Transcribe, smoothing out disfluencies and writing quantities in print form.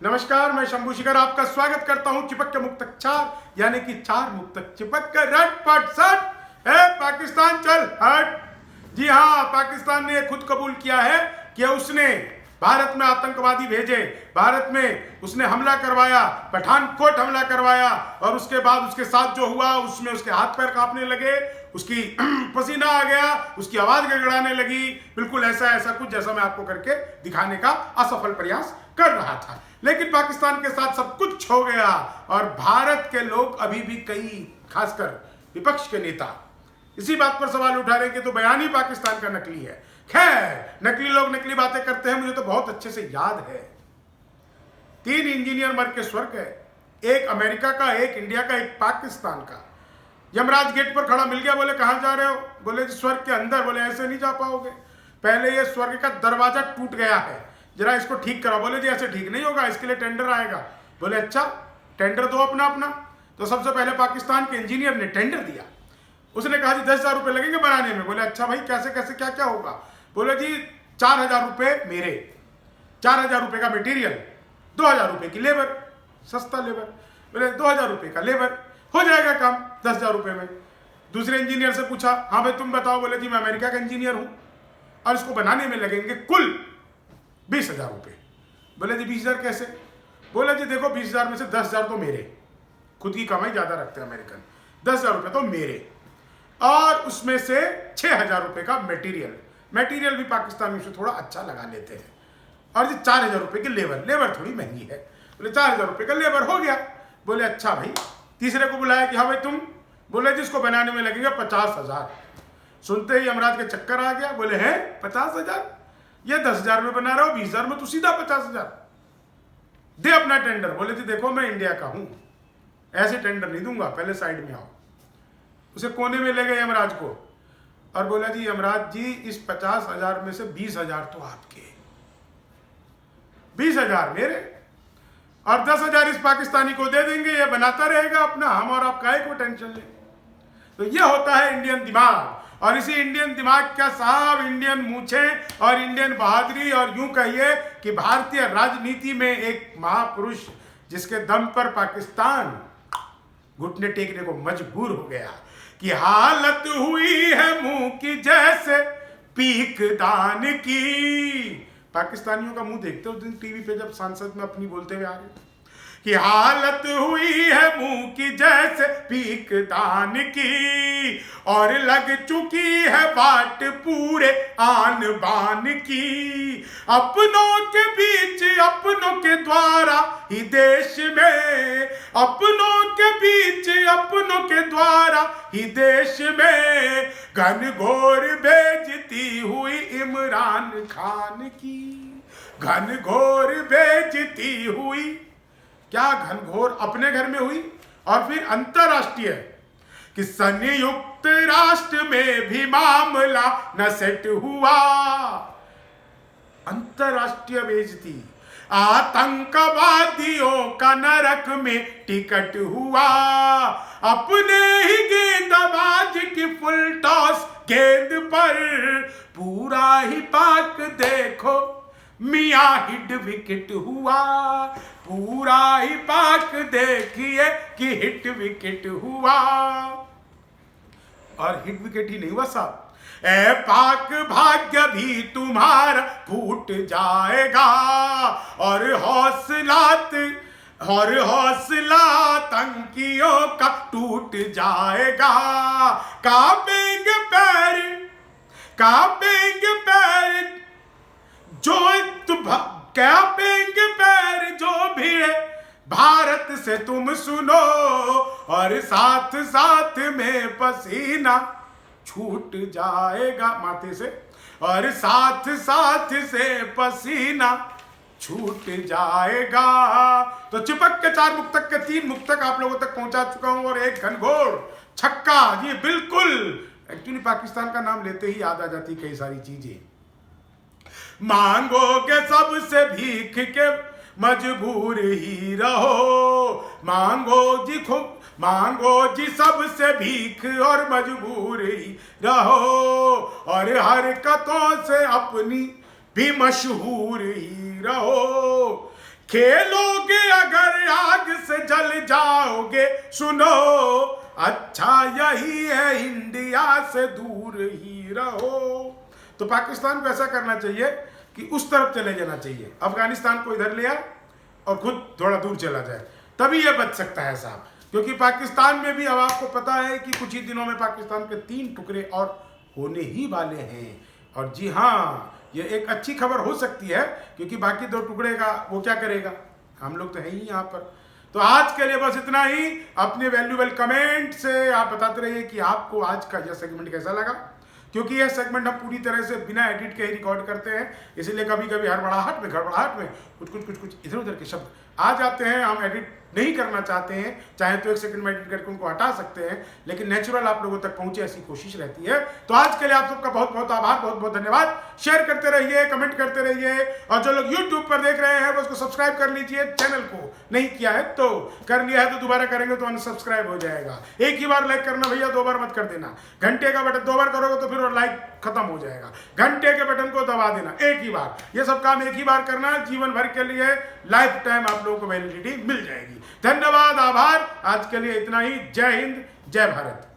नमस्कार, मैं शंभू शिखर आपका स्वागत करता हूं चिपक के मुक्तक चार यानी कि चार मुक्तक चिपक के रट पट सट। पाकिस्तान चल हट। जी हाँ, पाकिस्तान ने खुद कबूल किया है कि उसने भारत में आतंकवादी भेजे, भारत में उसने हमला करवाया, पठानकोट हमला करवाया और उसके बाद उसके साथ जो हुआ उसमें उसके हाथ पैर कांपने लगे, उसकी पसीना आ गया, उसकी आवाज गड़गड़ाने लगी। बिल्कुल ऐसा कुछ जैसा मैं आपको करके दिखाने का असफल प्रयास कर रहा था। लेकिन पाकिस्तान के साथ सब कुछ हो गया और भारत के लोग अभी भी कई, खासकर विपक्ष के नेता इसी बात पर सवाल उठा रहे हैं कि तो बयान ही पाकिस्तान का नकली है। खैर, नकली लोग नकली बातें करते हैं, मुझे तो बहुत अच्छे से याद है। 3 इंजीनियर मर के स्वर्ग गए, एक अमेरिका का, एक इंडिया का, एक पाकिस्तान का। यमराज गेट पर खड़ा मिल गया, बोले कहां जा रहे हो? बोले जी स्वर्ग के अंदर। बोले ऐसे नहीं जा पाओगे, पहले ये स्वर्ग का दरवाजा टूट गया है, जरा इसको ठीक करो। बोले जी ऐसे ठीक नहीं होगा, इसके लिए टेंडर आएगा। बोले अच्छा, टेंडर दो अपना अपना। तो सबसे पहले पाकिस्तान के इंजीनियर ने टेंडर दिया। उसने कहा जी 10,000 रुपये लगेंगे बनाने में। बोले अच्छा भाई, कैसे कैसे क्या क्या होगा? बोले जी 4,000 रुपये मेरे, 4,000 रुपये का मटेरियल, 2,000 रुपये की लेबर, सस्ता लेबर। बोले 2,000 रुपये का लेबर हो जाएगा काम 10,000 रुपये में। दूसरे इंजीनियर से पूछा, हाँ भाई तुम बताओ। बोले जी मैं अमेरिका का इंजीनियर हूं और इसको बनाने में लगेंगे कुल 20,000 रुपये। बोले जी 20,000 कैसे? बोले जी देखो 20,000 में से 10,000 तो मेरे, खुद की कमाई ज्यादा रखते हैं अमेरिकन, 10,000 रुपये तो मेरे, और उसमें से 6,000 रुपये का मटेरियल भी पाकिस्तानियों से थोड़ा अच्छा लगा लेते हैं, और जी 4,000 रुपये की लेबर थोड़ी महंगी है। बोले 4,000 रुपये का लेबर हो गया। बोले अच्छा भाई, तीसरे को बुलाया कि हाँ भाई तुम। बोले जी इसको बनाने में लगेंगे 50,000। सुनते ही यमराज के चक्कर आ गया। बोले हैं 50,000? ये 10,000 में बना रहा हो, 20,000 में, तो सीधा 50,000 दे अपना टेंडर। बोले जी देखो मैं इंडिया का हूं, ऐसे टेंडर नहीं दूंगा, पहले साइड में आओ। उसे कोने में ले गए यमराज को और बोला जी यमराज जी इस 50,000 में से 20,000 तो आपके, 20,000 मेरे, और 10,000 इस पाकिस्तानी को दे देंगे, ये बनाता रहेगा अपना, हम और आप काहे को टेंशन लें। तो ये होता है इंडियन दिमाग। और इसी इंडियन दिमाग का साहब, इंडियन मूछे और इंडियन बहादुरी, और यूं कहिए कि भारतीय राजनीति में एक महापुरुष जिसके दम पर पाकिस्तान घुटने टेकने को मजबूर हो गया कि हालत हुई है मुंह की जैसे पीक दान की। पाकिस्तानियों का मुंह देखते हो दिन टीवी पे जब सांसद में अपनी बोलते हुए आ रहे कि हालत हुई है मुंह की जैसे पीक दान की, और लग चुकी है बाट पूरे आन बान की। अपनों के बीच अपनों के द्वारा ही देश में, अपनों के बीच अपनों के द्वारा ही देश में, घनघोर बेइज्जती हुई इमरान खान की, घनघोर बेइज्जती हुई। क्या घनघोर अपने घर में हुई और फिर अंतरराष्ट्रीय कि संयुक्त राष्ट्र में भी मामला न सेट हुआ। अंतरराष्ट्रीय बेइज्जती, आतंकवादियों का नरक में टिकट हुआ। अपने ही गेंदबाज की फुल टॉस गेंद पर पूरा ही पाक देखो मियां हिट विकेट हुआ। पूरा ही पाक देखिए कि हिट विकेट हुआ। और हिट विकेट ही नहीं हुआ साहब, ए पाक भाग्य भी तुम्हारा फूट जाएगा, और हौसला आतंकियों का टूट जाएगा। कांपेंगे पैर जो कांपेंगे पैर जो भिड़े भारत से तुम सुनो, और साथ साथ में पसीना छूट जाएगा माथे से, और साथ साथ से पसीना छूट जाएगा। तो चिपक के 4 मुक्तक के 3 मुक्तक आप लोगों तक पहुंचा चुका हूं, और एक घनघोर छक्का। जी बिल्कुल, एक्चुअली पाकिस्तान का नाम लेते ही याद आ जाती कई सारी चीजें। मांगोगे सबसे भीख के मजबूर ही रहो, मांगो जी सबसे भीख और मजबूर ही रहो, और हरकतों से अपनी भी मशहूर ही रहो। खेलोगे अगर आग से जल जाओगे, सुनो अच्छा यही है इंडिया से दूर ही रहो। तो पाकिस्तान को ऐसा करना चाहिए कि उस तरफ चले जाना चाहिए, अफगानिस्तान को इधर लिया और खुद थोड़ा दूर चला जाए, तभी यह बच सकता है साहब। क्योंकि पाकिस्तान में भी अब आपको पता है कि कुछ ही दिनों में पाकिस्तान के 3 टुकड़े और होने ही वाले हैं। और जी हाँ, ये एक अच्छी खबर हो सकती है, क्योंकि बाकी 2 टुकड़े का वो क्या करेगा, हम लोग तो हैं ही यहाँ पर। तो आज के लिए बस इतना ही। अपने वैल्यूएबल कमेंट से आप बताते रहिए कि आपको आज का यह सेगमेंट कैसा लगा, क्योंकि यह सेगमेंट हम पूरी तरह से बिना एडिट के ही रिकॉर्ड करते हैं, इसलिए कभी कभी हड़बड़ाहट में गड़बड़ाहट में कुछ इधर उधर के शब्द आ जाते हैं। हम एडिट नहीं करना चाहते हैं, चाहे तो 1 सेकंड में एडिट करके उनको हटा सकते हैं, लेकिन नेचुरल आप लोगों तक पहुंचे ऐसी कोशिश रहती है। तो आज के लिए आप सबका बहुत बहुत आभार, बहुत बहुत धन्यवाद। शेयर करते रहिए, कमेंट करते रहिए, और जो लोग YouTube पर देख रहे हैं वो उसको सब्सक्राइब कर लीजिए। चैनल को नहीं किया है तो कर लिया है तो दोबारा करेंगे तो अनसब्सक्राइब हो जाएगा। एक ही बार लाइक करना भैया, 2 बार मत कर देना। घंटे का बटन 2 बार करोगे तो फिर वो लाइक खत्म हो जाएगा। घंटे के बटन को दबा देना एक ही बार। ये सब काम एक ही बार करना है, जीवन भर के लिए लाइफ टाइम आप लोगों को वैलिडिटी मिल जाएगी। धन्यवाद, आभार। आज के लिए इतना ही। जय हिंद, जय भारत।